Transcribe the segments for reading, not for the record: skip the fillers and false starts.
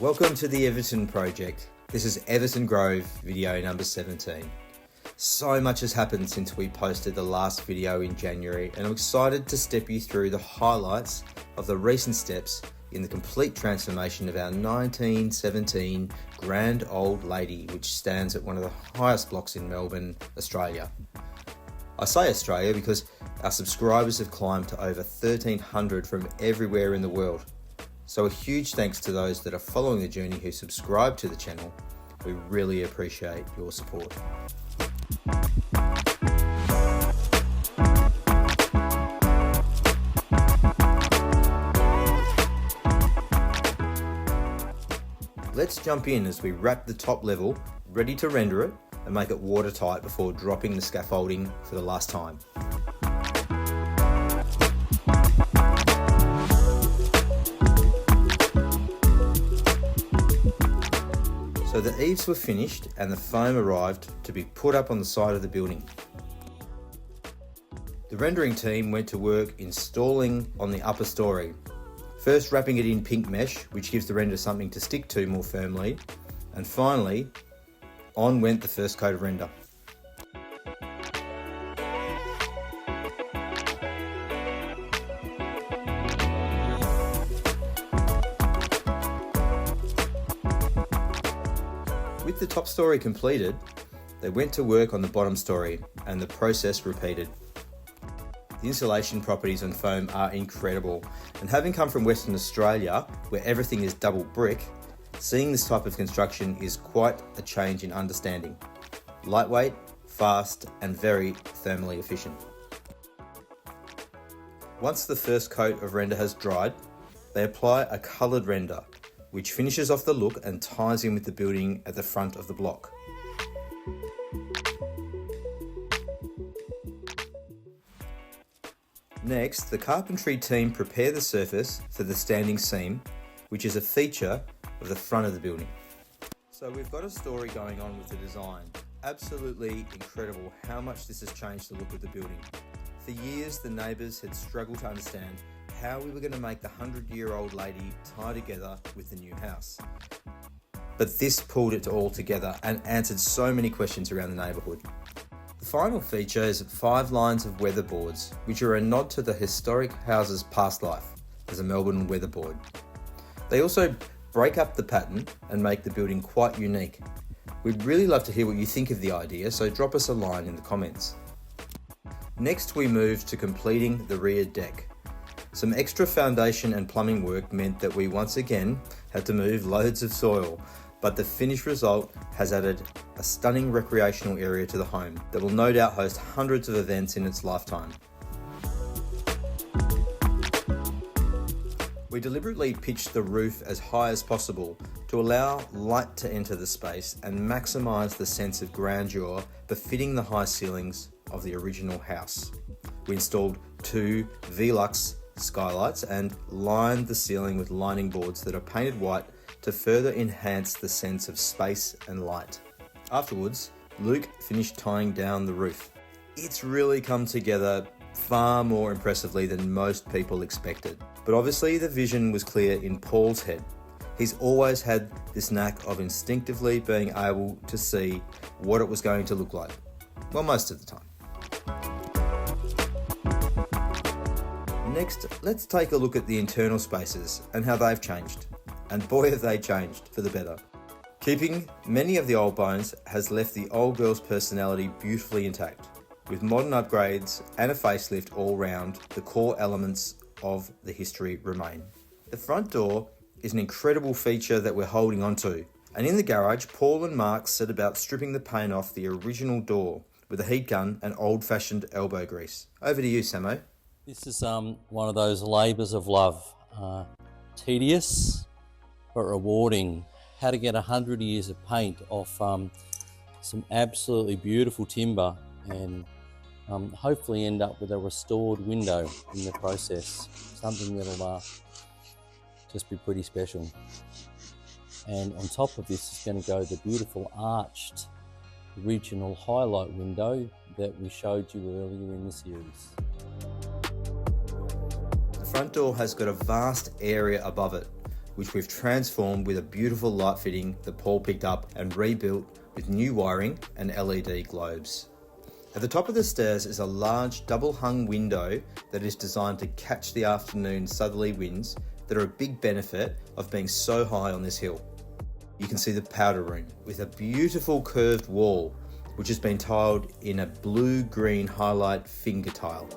Welcome to the Everton project. This is Everton Grove video number 17. So much has happened since we posted the last video in January, and I'm excited to step you through the highlights of the recent steps in the complete transformation of our 1917 Grand Old Lady, which stands at one of the highest blocks in Melbourne, Australia. I say Australia because our subscribers have climbed to over 1,300 from everywhere in the world. So a huge thanks to those that are following the journey who subscribe to the channel. We really appreciate your support. Let's jump in as we wrap the top level, ready to render it and make it watertight before dropping the scaffolding for the last time. So the eaves were finished and the foam arrived to be put up on the side of the building. The rendering team went to work installing on the upper story. First wrapping it in pink mesh, which gives the render something to stick to more firmly. And finally, on went the first coat of render. With the top story completed, they went to work on the bottom story and the process repeated. The insulation properties on foam are incredible, and having come from Western Australia where everything is double brick, seeing this type of construction is quite a change in understanding. Lightweight, fast and very thermally efficient. Once the first coat of render has dried, they apply a coloured render, which finishes off the look and ties in with the building at the front of the block. Next, the carpentry team prepare the surface for the standing seam, which is a feature of the front of the building. So we've got a story going on with the design. Absolutely incredible how much this has changed the look of the building. For years, the neighbours had struggled to understand how we were going to make the 100-year-old lady tie together with the new house. But this pulled it all together and answered so many questions around the neighbourhood. The final feature is 5 lines of weatherboards, which are a nod to the historic house's past life as a Melbourne weatherboard. They also break up the pattern and make the building quite unique. We'd really love to hear what you think of the idea, so drop us a line in the comments. Next, we move to completing the rear deck. Some extra foundation and plumbing work meant that we once again had to move loads of soil, but the finished result has added a stunning recreational area to the home that will no doubt host hundreds of events in its lifetime. We deliberately pitched the roof as high as possible to allow light to enter the space and maximise the sense of grandeur befitting the high ceilings of the original house. We installed 2 Velux skylights and lined the ceiling with lining boards that are painted white to further enhance the sense of space and light. Afterwards, Luke finished tying down the roof. It's really come together far more impressively than most people expected. But obviously the vision was clear in Paul's head. He's always had this knack of instinctively being able to see what it was going to look like. Well, most of the time. Next, let's take a look at the internal spaces and how they've changed. And boy have they changed for the better. Keeping many of the old bones has left the old girl's personality beautifully intact. With modern upgrades and a facelift all round, the core elements of the history remain. The front door is an incredible feature that we're holding on to. And in the garage, Paul and Mark set about stripping the paint off the original door with a heat gun and old-fashioned elbow grease. Over to you, Samo. This is one of those labours of love. Tedious, but rewarding. How to get 100 years of paint off some absolutely beautiful timber and hopefully end up with a restored window in the process. Something that'll just be pretty special. And on top of this is going to go the beautiful arched original highlight window that we showed you earlier in the series. The front door has got a vast area above it, which we've transformed with a beautiful light fitting that Paul picked up and rebuilt with new wiring and LED globes. At the top of the stairs is a large double hung window that is designed to catch the afternoon southerly winds that are a big benefit of being so high on this hill. You can see the powder room with a beautiful curved wall which has been tiled in a blue-green highlight finger tile.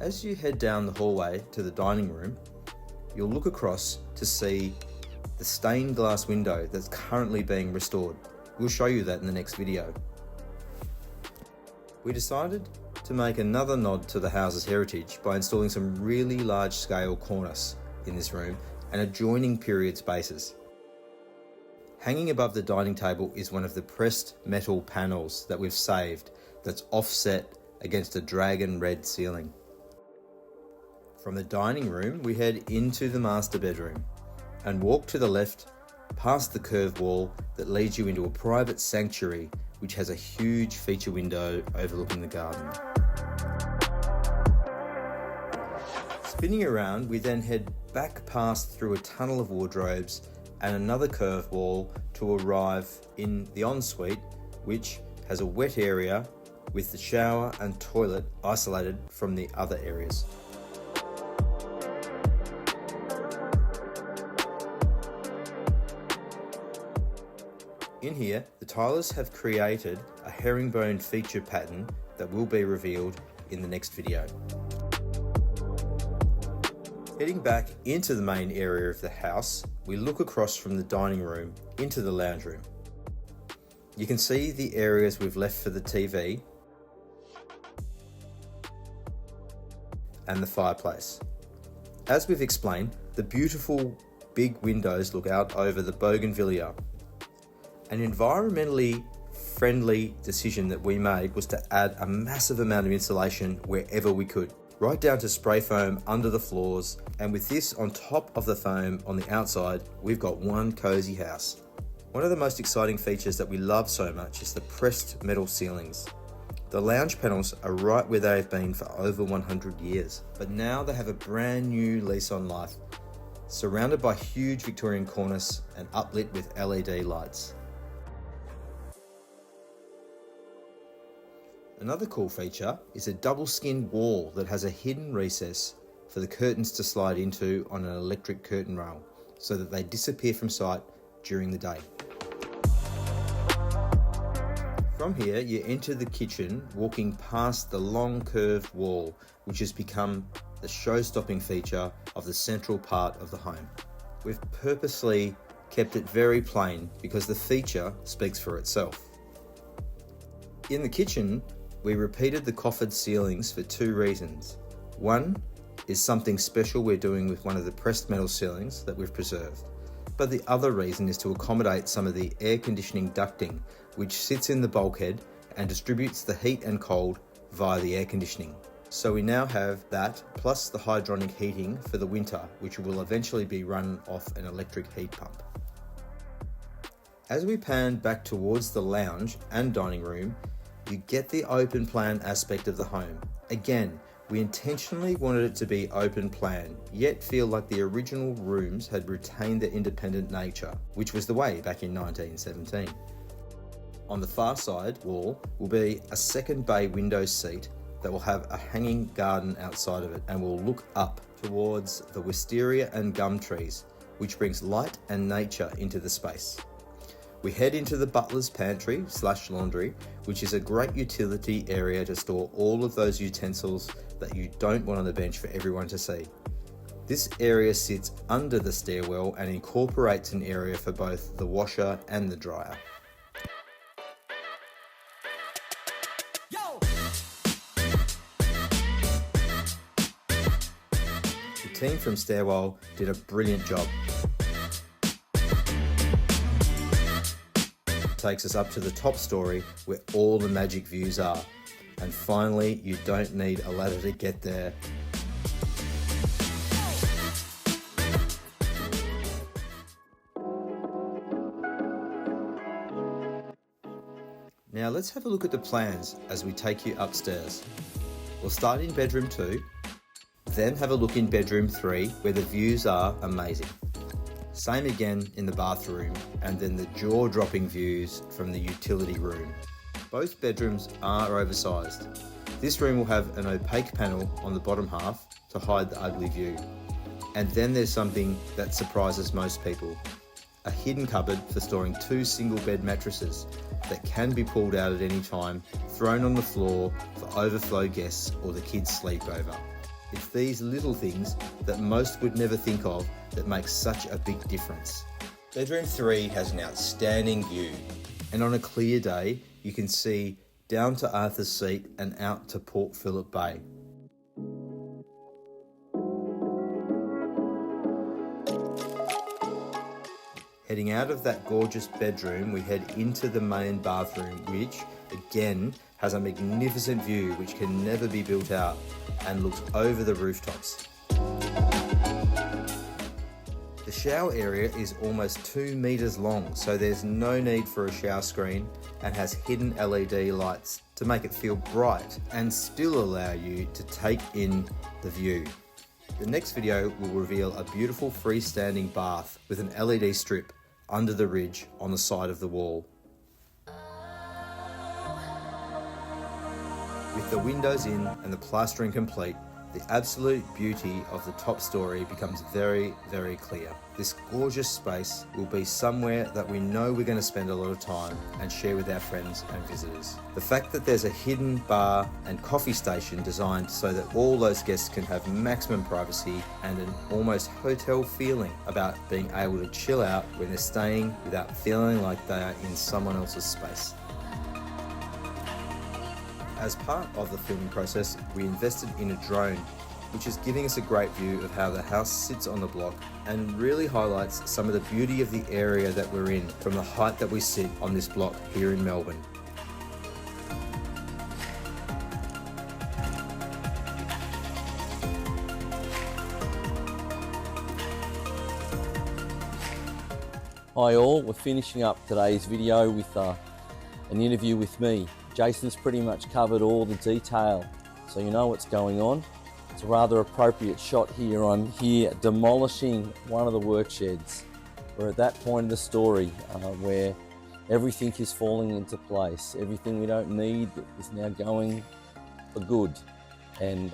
As you head down the hallway to the dining room, you'll look across to see the stained glass window that's currently being restored. We'll show you that in the next video. We decided to make another nod to the house's heritage by installing some really large scale cornice in this room and adjoining period spaces. Hanging above the dining table is one of the pressed metal panels that we've saved that's offset against a dragon red ceiling. From the dining room, we head into the master bedroom and walk to the left past the curved wall that leads you into a private sanctuary which has a huge feature window overlooking the garden. Spinning around, we then head back past through a tunnel of wardrobes and another curved wall to arrive in the ensuite, which has a wet area with the shower and toilet isolated from the other areas. In here, the tilers have created a herringbone feature pattern that will be revealed in the next video. Heading back into the main area of the house, we look across from the dining room into the lounge room. You can see the areas we've left for the TV and the fireplace. As we've explained, the beautiful big windows look out over the bougainvillea. An environmentally friendly decision that we made was to add a massive amount of insulation wherever we could, right down to spray foam under the floors, and with this on top of the foam on the outside, we've got one cozy house. One of the most exciting features that we love so much is the pressed metal ceilings. The lounge panels are right where they've been for over 100 years, but now they have a brand new lease on life, surrounded by huge Victorian cornice and uplit with LED lights. Another cool feature is a double-skinned wall that has a hidden recess for the curtains to slide into on an electric curtain rail so that they disappear from sight during the day. From here, you enter the kitchen, walking past the long curved wall, which has become the show-stopping feature of the central part of the home. We've purposely kept it very plain because the feature speaks for itself. In the kitchen, we repeated the coffered ceilings for two reasons. One is something special we're doing with one of the pressed metal ceilings that we've preserved. But the other reason is to accommodate some of the air conditioning ducting, which sits in the bulkhead and distributes the heat and cold via the air conditioning. So we now have that, plus the hydronic heating for the winter, which will eventually be run off an electric heat pump. As we pan back towards the lounge and dining room, you get the open plan aspect of the home. Again, we intentionally wanted it to be open plan, yet feel like the original rooms had retained their independent nature, which was the way back in 1917. On the far side wall will be a second bay window seat that will have a hanging garden outside of it and will look up towards the wisteria and gum trees, which brings light and nature into the space. We head into the butler's pantry / laundry, which is a great utility area to store all of those utensils that you don't want on the bench for everyone to see. This area sits under the stairwell and incorporates an area for both the washer and the dryer. The team from Stairwell did a brilliant job. Takes us up to the top story where all the magic views are. And finally, you don't need a ladder to get there. Now let's have a look at the plans as we take you upstairs. We'll start in bedroom 2, then have a look in bedroom 3 where the views are amazing. Same again in the bathroom, and then the jaw-dropping views from the utility room. Both bedrooms are oversized. This room will have an opaque panel on the bottom half to hide the ugly view. And then there's something that surprises most people. A hidden cupboard for storing 2 single bed mattresses that can be pulled out at any time, thrown on the floor for overflow guests or the kids' sleepover. It's these little things that most would never think of that make such a big difference. Bedroom 3 has an outstanding view, and on a clear day you can see down to Arthur's Seat and out to Port Phillip Bay. Heading out of that gorgeous bedroom, we head into the main bathroom, which again has a magnificent view which can never be built out and looks over the rooftops. The shower area is almost 2 meters long, so there's no need for a shower screen and has hidden LED lights to make it feel bright and still allow you to take in the view. The next video will reveal a beautiful freestanding bath with an LED strip under the ridge on the side of the wall. With the windows in and the plastering complete, the absolute beauty of the top story becomes very, very clear. This gorgeous space will be somewhere that we know we're going to spend a lot of time and share with our friends and visitors. The fact that there's a hidden bar and coffee station designed so that all those guests can have maximum privacy and an almost hotel feeling about being able to chill out when they're staying without feeling like they are in someone else's space. As part of the filming process, we invested in a drone, which is giving us a great view of how the house sits on the block and really highlights some of the beauty of the area that we're in from the height that we sit on this block here in Melbourne. Hi all, we're finishing up today's video with an interview with me. Jason's pretty much covered all the detail, so you know what's going on. It's a rather appropriate shot here. I'm here demolishing one of the work sheds. We're at that point of the story where everything is falling into place. Everything we don't need is now going for good, and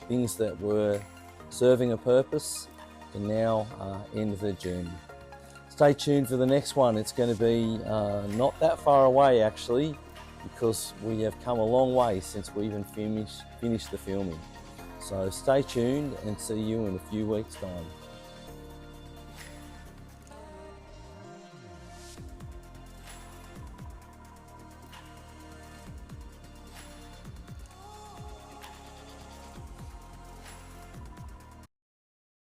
things that were serving a purpose can now end their journey. Stay tuned for the next one. It's going to be not that far away actually, because we have come a long way since we even finished the filming. So stay tuned and see you in a few weeks' time.